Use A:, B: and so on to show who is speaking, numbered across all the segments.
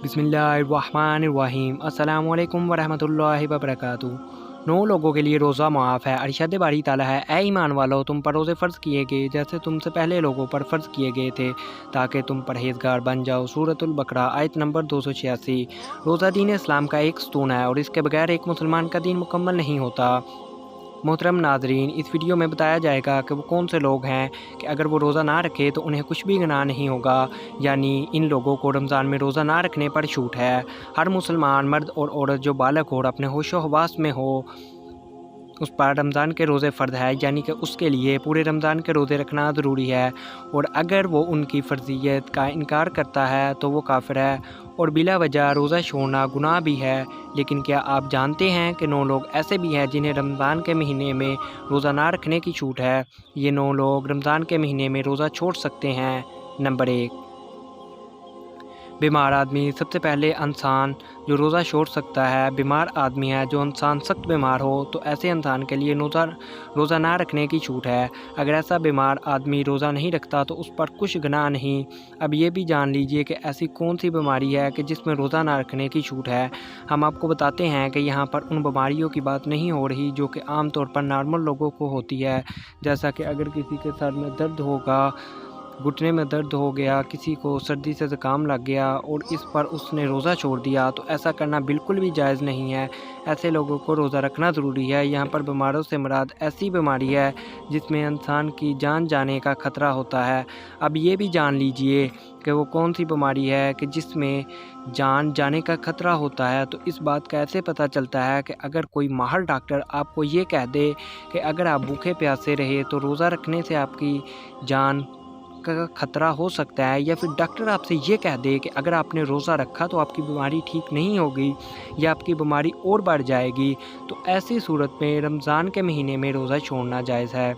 A: बिस्मिल्लाहिर्रहमानिर्रहीम अस्सलामु अलैकुम वरहमतुल्लाहि वबरकातुहू। 9 लोगों के लिए रोज़ा मुआफ़ है। अरशद बारी ताला है, ऐ ईमान वालो, तुम पर रोज़े फ़र्ज़ किए गए जैसे तुमसे पहले लोगों पर फ़र्ज़ किए गए थे, ताकि तुम परहेज़गार बन जाओ। सूरतुल बकरा आयत नंबर 286। रोज़ा दीन इस्लाम का एक स्तून है और इसके बगैर एक मुसलमान का दीन मुकम्मल नहीं होता। मोहतरम नाज़रीन, इस वीडियो में बताया जाएगा कि वो कौन से लोग हैं कि अगर वो रोज़ा ना रखे तो उन्हें कुछ भी गुनाह नहीं होगा, यानी इन लोगों को रमज़ान में रोज़ा ना रखने पर छूट है। हर मुसलमान मर्द और औरत जो बालग हो और अपने होशो हवास में हो, उस पर रमज़ान के रोज़े फ़र्ज़ है, यानी कि उसके लिए पूरे रमज़ान के रोज़े रखना ज़रूरी है, और अगर वो उनकी फ़र्ज़ियत का इनकार करता है तो वो काफ़िर है और बिला वजह रोज़ा छोड़ना गुनाह भी है। लेकिन क्या आप जानते हैं कि 9 लोग ऐसे भी हैं जिन्हें रमज़ान के महीने में रोज़ा ना रखने की छूट है। ये 9 लोग रमज़ान के महीने में रोज़ा छोड़ सकते हैं। नंबर 1, बीमार आदमी। सबसे पहले इंसान जो रोज़ा छोड़ सकता है बीमार आदमी है। जो इंसान सख्त बीमार हो तो ऐसे इंसान के लिए रोज़ा ना रखने की छूट है। अगर ऐसा बीमार आदमी रोज़ा नहीं रखता तो उस पर कुछ गुनाह नहीं। अब ये भी जान लीजिए कि ऐसी कौन सी बीमारी है कि जिसमें रोज़ा ना रखने की छूट है। हम आपको बताते हैं कि यहाँ पर उन बीमारियों की बात नहीं हो रही जो कि आम तौर पर नॉर्मल लोगों को होती है, जैसा कि अगर किसी के सर में दर्द होगा, घुटने में दर्द हो गया, किसी को सर्दी से ज़ुकाम लग गया और इस पर उसने रोज़ा छोड़ दिया, तो ऐसा करना बिल्कुल भी जायज़ नहीं है। ऐसे लोगों को रोज़ा रखना ज़रूरी है। यहाँ पर बीमारों से मुराद ऐसी बीमारी है जिसमें इंसान की जान जाने का ख़तरा होता है। अब ये भी जान लीजिए कि वो कौन सी बीमारी है कि जिसमें जान जाने का ख़तरा होता है। तो इस बात का ऐसे पता चलता है कि अगर कोई माहिर डॉक्टर आपको ये कह दे कि अगर आप भूखे प्यासे रहे तो रोज़ा रखने से आपकी जान का खतरा हो सकता है, या फिर डॉक्टर आपसे ये कह दे कि अगर आपने रोज़ा रखा तो आपकी बीमारी ठीक नहीं होगी या आपकी बीमारी और बढ़ जाएगी, तो ऐसी सूरत में रमज़ान के महीने में रोज़ा छोड़ना जायज़ है।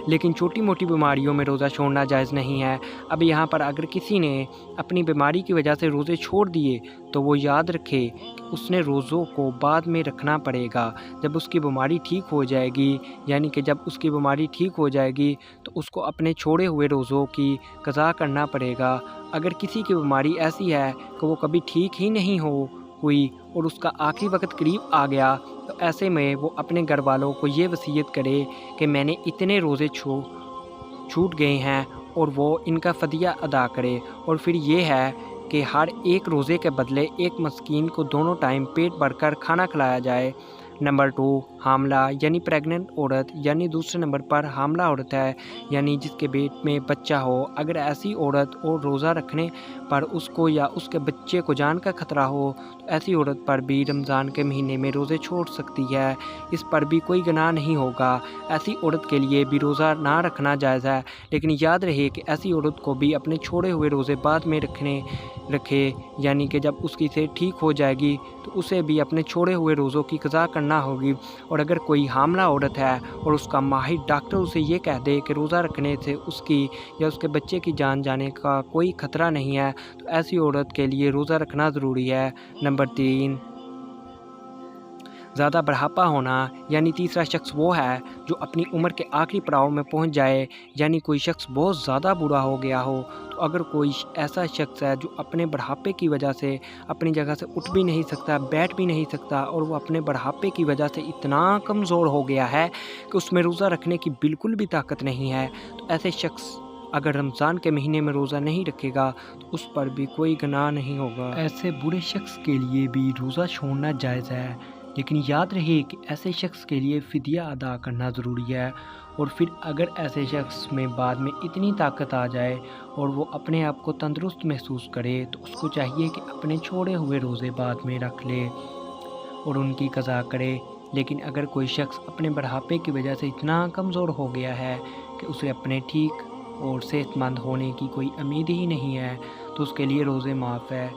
A: लेकिन छोटी मोटी बीमारियों में रोज़ा छोड़ना जायज़ नहीं है। अब यहाँ पर अगर किसी ने अपनी बीमारी की वजह से रोज़े छोड़ दिए तो वो याद रखे कि उसने रोज़ों को बाद में रखना पड़ेगा। जब उसकी बीमारी ठीक हो जाएगी, यानी कि जब उसकी बीमारी ठीक हो जाएगी तो उसको अपने छोड़े हुए रोज़ों की क़ज़ा करना पड़ेगा। अगर किसी की बीमारी ऐसी है कि वो कभी ठीक ही नहीं हुई और उसका आखिरी वक्त करीब आ गया, तो ऐसे में वो अपने घर वालों को ये वसीयत करे कि मैंने इतने रोज़े छूट गए हैं और वो इनका फ़दिया अदा करे। और फिर ये है कि हर एक रोज़े के बदले एक मस्कीन को दोनों टाइम पेट भरकर खाना खिलाया जाए। नंबर 2, हामला यानी प्रेग्नेंट औरत, यानी दूसरे नंबर पर हामला औरत है, यानी जिसके पेट में बच्चा हो। अगर ऐसी औरत और रोज़ा रखने पर उसको या उसके बच्चे को जान का खतरा हो तो ऐसी औरत पर भी रमज़ान के महीने में रोज़े छोड़ सकती है। इस पर भी कोई गुनाह नहीं होगा। ऐसी औरत के लिए भी रोज़ा ना रखना जायज़ है, लेकिन याद रहे कि ऐसी औरत को भी अपने छोड़े हुए रोज़े बाद में रखे, यानी कि जब उसकी सेहत ठीक हो जाएगी तो उसे भी अपने छोड़े हुए रोज़ों की क़ज़ा करना होगी। और अगर कोई हामला औरत है और उसका माहिर डॉक्टर उसे ये कह दे कि रोज़ा रखने से उसकी या उसके बच्चे की जान जाने का कोई ख़तरा नहीं है, तो ऐसी औरत के लिए रोज़ा रखना ज़रूरी है। नंबर 3, ज़्यादा बढ़ापा होना, यानी तीसरा शख्स वो है जो अपनी उम्र के आखिरी पड़ाव में पहुंच जाए, यानी कोई शख्स बहुत ज़्यादा बूढ़ा हो गया हो। तो अगर कोई ऐसा शख्स है जो अपने बढ़ापे की वजह से अपनी जगह से उठ भी नहीं सकता, बैठ भी नहीं सकता, और वो अपने बढ़ापे की वजह से इतना कमज़ोर हो गया है कि उसमें रोज़ा रखने की बिल्कुल भी ताकत नहीं है, तो ऐसे शख्स अगर रमज़ान के महीने में रोज़ा नहीं रखेगा तो उस पर भी कोई गुनाह नहीं होगा। ऐसे बुरे शख्स के लिए भी रोज़ा छोड़ना जायज़ है, लेकिन याद रहे कि ऐसे शख्स के लिए फ़िदिया अदा करना ज़रूरी है। और फिर अगर ऐसे शख्स में बाद में इतनी ताकत आ जाए और वो अपने आप को तंदुरुस्त महसूस करे तो उसको चाहिए कि अपने छोड़े हुए रोज़े बाद में रख ले और उनकी क़ज़ा करे। लेकिन अगर कोई शख्स अपने बढ़ापे की वजह से इतना कमज़ोर हो गया है कि उसे अपने ठीक और सेहतमंद होने की कोई उम्मीद ही नहीं है, तो उसके लिए रोज़े माफ़ है,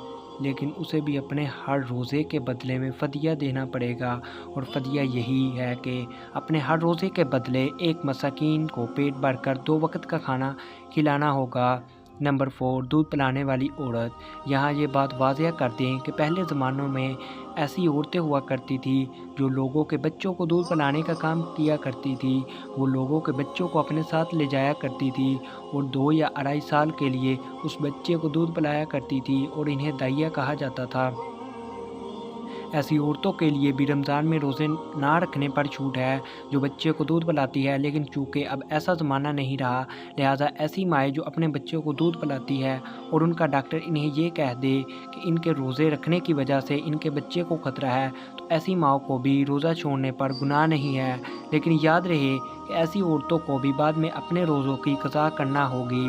A: लेकिन उसे भी अपने हर रोज़े के बदले में फ़दिया देना पड़ेगा। और फ़दिया यही है कि अपने हर रोज़े के बदले एक मसाकीन को पेट भरकर 2 वक्त का खाना खिलाना होगा। नंबर 4 दूध पिलाने वाली औरत। यहाँ ये बात वाज़िया कर दें कि पहले ज़मानों में ऐसी औरतें हुआ करती थी जो लोगों के बच्चों को दूध पिलाने का काम किया करती थी। वो लोगों के बच्चों को अपने साथ ले जाया करती थी और 2 या अढ़ाई साल के लिए उस बच्चे को दूध पिलाया करती थी और इन्हें दाइया कहा जाता था। ऐसी औरतों के लिए भी रमज़ान में रोज़े ना रखने पर छूट है जो बच्चे को दूध पिलाती है, लेकिन चूँकि अब ऐसा ज़माना नहीं रहा, लिहाजा ऐसी माएँ जो अपने बच्चों को दूध पिलाती है और उनका डॉक्टर इन्हें ये कह दे कि इनके रोज़े रखने की वजह से इनके बच्चे को ख़तरा है, तो ऐसी माँओं को भी रोज़ा छोड़ने पर गुनाह नहीं है। लेकिन याद रहे कि ऐसी औरतों को भी बाद में अपने रोज़ों की क़ज़ा करना होगी।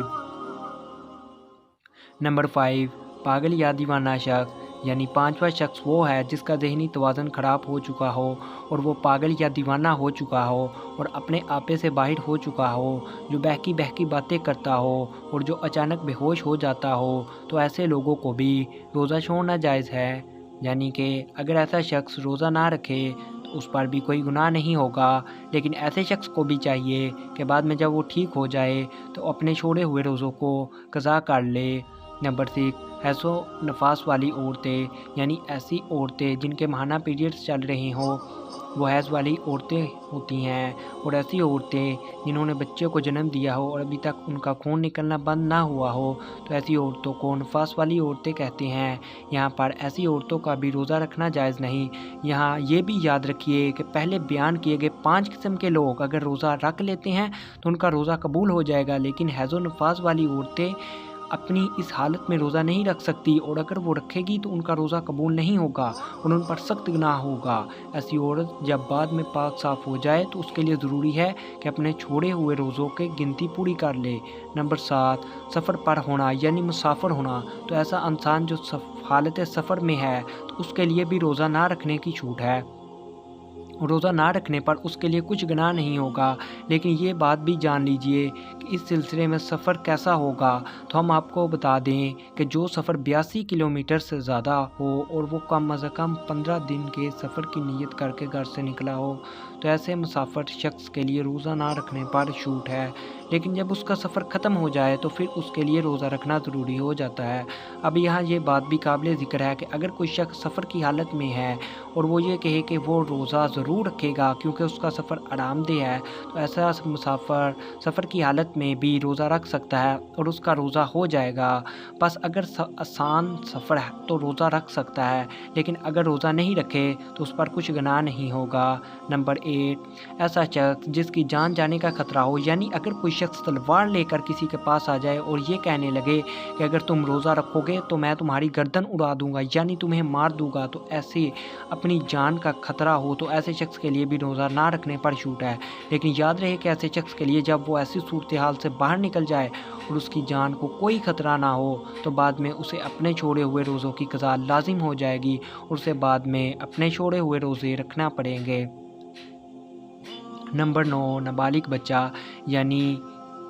A: नंबर 5 पागल या दीवाना शख्स। यानी 5वां शख्स वो है जिसका ज़हनी तवाज़ुन ख़राब हो चुका हो और वो पागल या दीवाना हो चुका हो और अपने आपे से बाहर हो चुका हो, जो बहकी बहकी बातें करता हो और जो अचानक बेहोश हो जाता हो, तो ऐसे लोगों को भी रोज़ा छोड़ना जायज़ है। यानी कि अगर ऐसा शख्स रोज़ा ना रखे तो उस पर भी कोई गुनाह नहीं होगा, लेकिन ऐसे शख्स को भी चाहिए कि बाद में जब वो ठीक हो जाए तो अपने छोड़े हुए रोज़ों को क़ज़ा कर ले। नंबर 6 हैज़ो नफास वाली औरतें। यानी ऐसी औरतें जिनके माहाना पीरियड्स चल रही हों, वो हैज़ वाली औरतें होती हैं। और ऐसी औरतें जिन्होंने बच्चे को जन्म दिया हो और अभी तक उनका खून निकलना बंद ना हुआ हो, तो ऐसी औरतों को नफास वाली औरतें कहते हैं। यहाँ पर ऐसी औरतों का भी रोज़ा रखना जायज़ नहीं। यहाँ ये भी याद रखिए कि पहले बयान किए गए 5 किस्म के लोग अगर रोज़ा रख लेते हैं तो उनका रोज़ा कबूल हो जाएगा, लेकिन हैज़ो नफास वाली औरतें अपनी इस हालत में रोज़ा नहीं रख सकती और अगर वो रखेगी तो उनका रोज़ा कबूल नहीं होगा और उन पर सख्त गुनाह होगा। ऐसी औरत जब बाद में पाक साफ़ हो जाए तो उसके लिए ज़रूरी है कि अपने छोड़े हुए रोज़ों की गिनती पूरी कर ले। नंबर 7 सफ़र पर होना यानी मुसाफिर होना। तो ऐसा इंसान जो हालत सफ़र में है तो उसके लिए भी रोज़ा ना रखने की छूट है। रोज़ा ना रखने पर उसके लिए कुछ गुनाह नहीं होगा, लेकिन ये बात भी जान लीजिए कि इस सिलसिले में सफ़र कैसा होगा। तो हम आपको बता दें कि जो सफ़र 82 किलोमीटर से ज़्यादा हो और वो कम अज़ कम 15 दिन के सफ़र की नीयत करके घर से निकला हो, तो ऐसे मुसाफिर शख्स के लिए रोज़ा ना रखने पर छूट है। लेकिन जब उसका सफ़र ख़त्म हो जाए तो फिर उसके लिए रोज़ा रखना ज़रूरी हो जाता है। अब यहाँ ये बात भी काबिल ज़िक्र है कि अगर कोई शख्स सफ़र की हालत में है और वो ये कहे कि वो रोज़ा ज़रूर रखेगा क्योंकि उसका सफ़र आरामदेह है, तो ऐसा मुसाफिर सफ़र की हालत में भी रोज़ा रख सकता है और उसका रोज़ा हो जाएगा। बस अगर आसान सफ़र है तो रोज़ा रख सकता है, लेकिन अगर रोज़ा नहीं रखे तो उस पर कुछ गुनाह नहीं होगा। नंबर 8 ऐसा शख्स जिसकी जान जाने का ख़तरा हो। यानी अगर कोई शख्स तलवार लेकर किसी के पास आ जाए और ये कहने लगे कि अगर तुम रोज़ा रखोगे तो मैं तुम्हारी गर्दन उड़ा दूंगा, यानी तुम्हें मार दूंगा, तो ऐसे अपनी जान का ख़तरा हो तो ऐसे शख्स के लिए भी रोज़ा ना रखने पर छूट है। लेकिन याद रहे कि ऐसे शख्स के लिए जब वो ऐसी सूरत हाल से बाहर निकल जाए और उसकी जान को कोई ख़तरा ना हो तो बाद में उसे अपने छोड़े हुए रोज़ों की क़ज़ा लाजिम हो जाएगी और उसे बाद में अपने छोड़े हुए रोज़े रखना पड़ेंगे। नंबर 9 नाबालिग बच्चा। यानी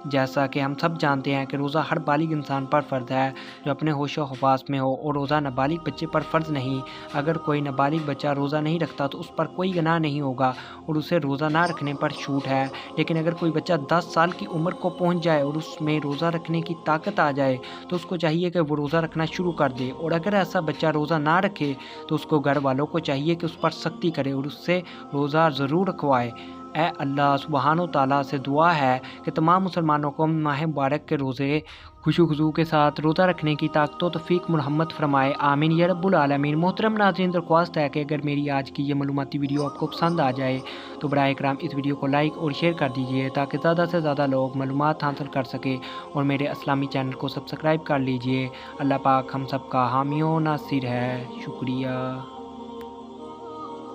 A: जैसा कि हम सब जानते हैं कि रोज़ा हर बालिग इंसान पर फ़र्ज़ है जो अपने होशो हवास में हो, और रोज़ा नाबालिग बच्चे पर फ़र्ज़ नहीं। अगर कोई नाबालिग बच्चा रोज़ा नहीं रखता तो उस पर कोई गुनाह नहीं होगा और उसे रोज़ा ना रखने पर छूट है। लेकिन अगर कोई बच्चा 10 साल की उम्र को पहुंच जाए और उसमें रोज़ा रखने की ताकत आ जाए तो उसको चाहिए कि वो रोज़ा रखना शुरू कर दे, और अगर ऐसा बच्चा रोज़ा ना रखे तो उसको घर वालों को चाहिए कि उस पर सख्ती करे और उससे रोज़ा ज़रूर रखवाए। ए अल्लाह सुब्हानो ताला से दुआ है कि तमाम मुसलमानों को माह मुबारक के रोज़े खुशू के साथ रोज़ा रखने की ताकत व तौफीक मुहम्मद फरमाए, आमीन या रब्बुल आलमीन। मोहतरम नाज़रीन, दरख्वास्त है कि अगर मेरी आज की ये मालूमाती वीडियो आपको पसंद आ जाए तो बराए कराम इस वीडियो को लाइक और शेयर कर दीजिए ताकि ज़्यादा से ज़्यादा लोग मालूमात हासिल कर सके, और मेरे इस्लामी चैनल को सब्सक्राइब कर लीजिए। अल्लाह पाक हम सब का हामी व नासिर है। शुक्रिया।